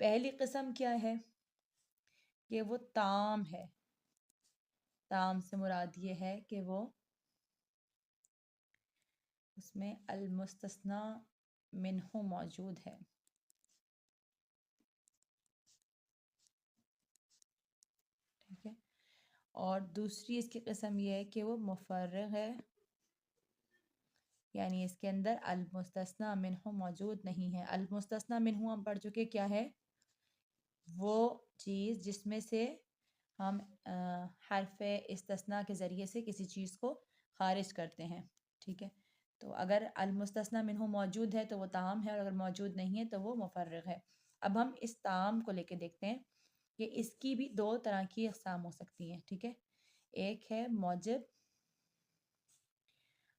پہلی قسم کیا ہے کہ وہ تام ہے. تام سے مراد یہ ہے کہ وہ اس میں المستثنی منہ موجود ہے. ٹھیک ہے. اور دوسری اس کی قسم یہ ہے کہ وہ مفرغ ہے، یعنی اس کے اندر المستثنی منہ موجود نہیں ہے. المستثنی منہ ہم پڑھ چکے کیا ہے، وہ چیز جس میں سے ہم حرف استثناء کے ذریعے سے کسی چیز کو خارج کرتے ہیں. ٹھیک ہے. تو اگر المستثنی منہ موجود ہے تو وہ تام ہے، اور اگر موجود نہیں ہے تو وہ مفرغ ہے. اب ہم اس تام کو لے کے دیکھتے ہیں کہ اس کی بھی دو طرح کی اقسام ہو سکتی ہیں. ٹھیک ہے. ایک ہے موجب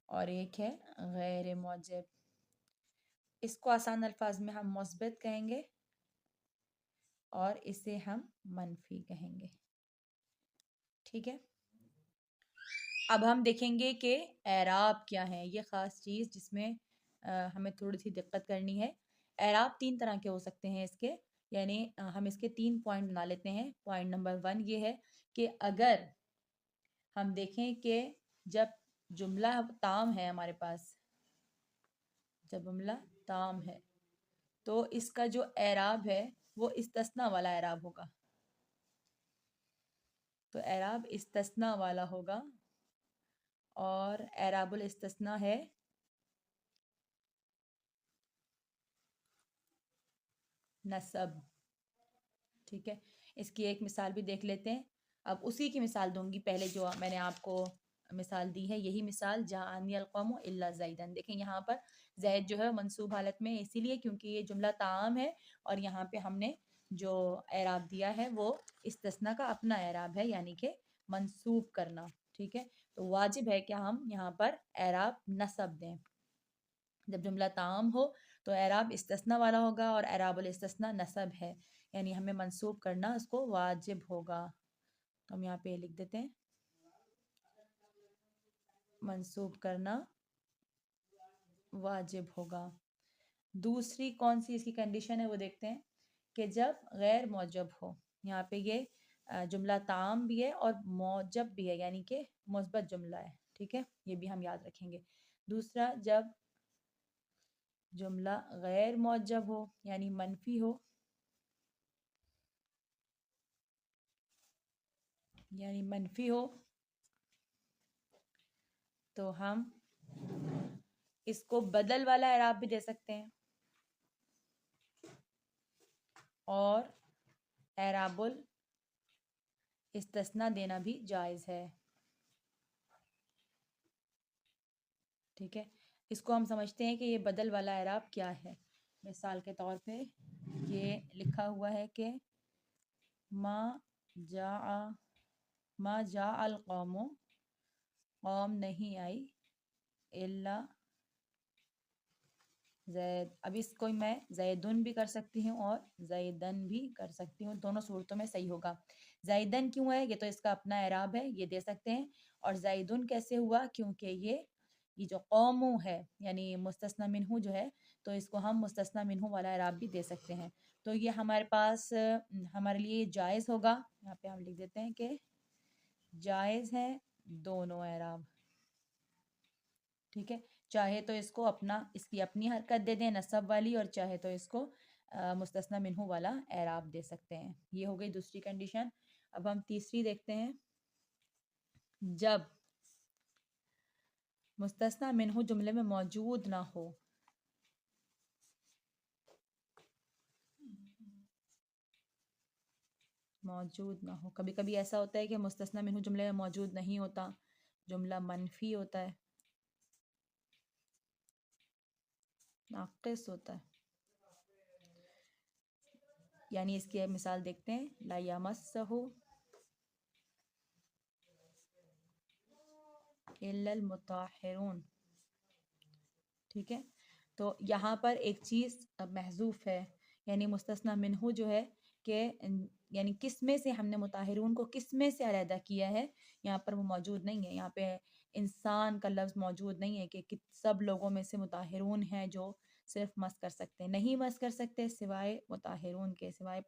اور ایک ہے غیر موجب. اس کو آسان الفاظ میں ہم مثبت کہیں گے اور اسے ہم منفی کہیں گے. ٹھیک ہے. اب ہم دیکھیں گے کہ اعراب کیا ہے، یہ خاص چیز جس میں ہمیں تھوڑی سی دقت کرنی ہے. اعراب تین طرح کے ہو سکتے ہیں اس کے، یعنی ہم اس کے 3 پوائنٹ بنا لیتے ہیں. پوائنٹ نمبر 1 یہ ہے کہ اگر ہم دیکھیں کہ جب جملہ تام ہے ہمارے پاس، جب جملہ تام ہے تو اس کا جو اعراب ہے وہ استثناء والا اعراب ہوگا. تو اعراب استثناء والا ہوگا، اور اعراب الاستثناء ہے نصب. ٹھیک ہے. اس کی ایک مثال بھی دیکھ لیتے ہیں. اب اسی کی مثال دوں گی، پہلے جو میں نے آپ کو مثال دی ہے یہی مثال، جاءنی القوم الا زیدن. دیکھیں یہاں پر زید جو ہے منصوب حالت میں، اسی لیے کیونکہ یہ جملہ تام ہے، اور یہاں پہ ہم نے جو اعراب دیا ہے وہ استثناء کا اپنا اعراب ہے، یعنی کہ منصوب کرنا. ٹھیک ہے. تو واجب ہے کہ ہم یہاں پر اعراب نصب دیں. جب جملہ تام ہو تو اعراب استثناء والا ہوگا، اور اعراب الاستثناء نصب ہے، یعنی ہمیں منصوب کرنا اس کو واجب ہوگا. تو ہم یہاں پہ لکھ دیتے ہیں منصوب کرنا واجب ہوگا. دوسری کون سی اس کی کنڈیشن ہے وہ دیکھتے ہیں کہ جب غیر موجب ہو. یہاں پہ یہ جملہ تام بھی ہے اور موجب بھی ہے، یعنی کہ مثبت جملہ ہے. ٹھیک ہے. یہ بھی ہم یاد رکھیں گے. دوسرا، جب جملہ غیر موجب ہو یعنی منفی ہو، یعنی منفی ہو تو ہم اس کو بدل والا اعراب بھی دے سکتے ہیں، اور اعراب الاستثناء دینا بھی جائز ہے. ٹھیک ہے. اس کو ہم سمجھتے ہیں کہ یہ بدل والا اعراب کیا ہے. مثال کے طور پہ یہ لکھا ہوا ہے کہ ما جاء القوم، قوم نہیں آئی، الا زید. اب اس کو میں زیدن بھی کر سکتی ہوں اور زیدن بھی کر سکتی ہوں، دونوں صورتوں میں صحیح ہوگا. زیدن کیوں ہے، یہ تو اس کا اپنا اعراب ہے، یہ دے سکتے ہیں. اور زیدن کیسے ہوا، کیونکہ یہ جو قوم ہے یعنی مستثنی منہ جو ہے، تو اس کو ہم مستثنی منہ والا اعراب بھی دے سکتے ہیں. تو یہ ہمارے پاس ہمارے لیے جائز ہوگا. یہاں پہ ہم لکھ دیتے ہیں کہ جائز ہے دونوں اعراب. ٹھیک ہے. چاہے تو اس کو اس کی اپنی حرکت دے دیں نصب والی، اور چاہے تو اس کو مستثنی منہ والا اعراب دے سکتے ہیں. یہ ہو گئی دوسری کنڈیشن. اب ہم تیسری دیکھتے ہیں. جب مستثنی منہ جملے میں موجود نہ ہو، موجود نہ ہو. کبھی کبھی ایسا ہوتا ہے کہ مستثنی منہ جملے میں موجود نہیں ہوتا، جملہ منفی ہوتا ہے، ناقص ہوتا ہے. یعنی اس کی مثال دیکھتے ہیں، لا یمسہ الا المطہرون. ٹھیک ہے. تو یہاں پر ایک چیز محذوف ہے، یعنی مستثنی منہ جو ہے کہ یعنی کس میں سے ہم نے مطہرون کو کس میں سے علیحدہ کیا ہے، یہاں پر وہ موجود نہیں ہے. یہاں پہ انسان کا لفظ موجود نہیں ہے کہ سب لوگوں میں سے مطہرون ہیں جو صرف مس کر سکتے ہیں، نہیں مس کر سکتے سوائے مطہرون کے، سوائے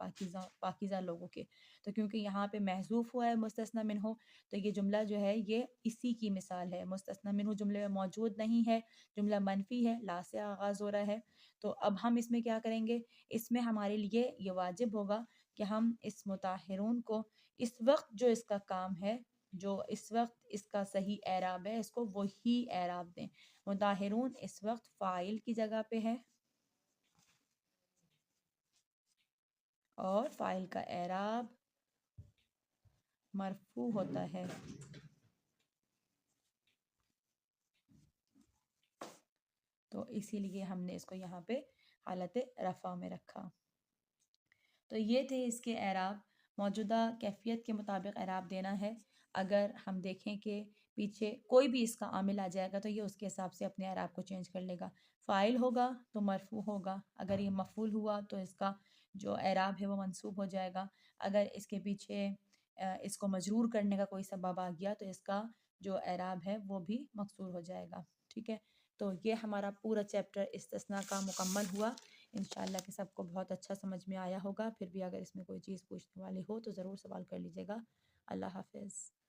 پاکیزہ لوگوں کے۔ تو کیونکہ یہاں پہ محذوف ہوا ہے مستثنی منہ، تو یہ جملہ جو ہے یہ اسی کی مثال ہے۔ مستثنی منہ جملے میں موجود نہیں ہے، جملہ منفی ہے، لا سے آغاز ہو رہا ہے۔ تو اب ہم اس میں کیا کریں گے، اس میں ہمارے لیے یہ واجب ہوگا کہ ہم اس مطہرون کو اس وقت جو اس کا کام ہے، جو اس وقت اس کا صحیح اعراب ہے، اس کو وہی اعراب دیں۔ مطہرون اس وقت فاعل کی جگہ پہ ہے اور فاعل کا اعراب مرفوع ہوتا ہے۔ تو اسی لیے ہم نے اس کو یہاں پہ حالت رفع میں رکھا۔ تو یہ تھے اس کے اعراب۔ موجودہ کیفیت کے مطابق اعراب دینا ہے۔ اگر ہم دیکھیں کہ پیچھے کوئی بھی اس کا عامل آ جائے گا تو یہ اس کے حساب سے اپنے اعراب کو چینج کر لے گا۔ فاعل ہوگا تو مرفوع ہوگا، اگر یہ مفعول ہوا تو اس کا جو اعراب ہے وہ منصوب ہو جائے گا، اگر اس کے پیچھے اس کو مجرور کرنے کا کوئی سبب آ گیا تو اس کا جو اعراب ہے وہ بھی مکسور ہو جائے گا۔ ٹھیک ہے، تو یہ ہمارا پورا چیپٹر استثناء کا مکمل ہوا۔ انشاءاللہ کہ سب کو بہت اچھا سمجھ میں آیا ہوگا۔ پھر بھی اگر اس میں کوئی چیز پوچھنے والی ہو تو ضرور سوال کر لیجیے گا۔ اللہ حافظ۔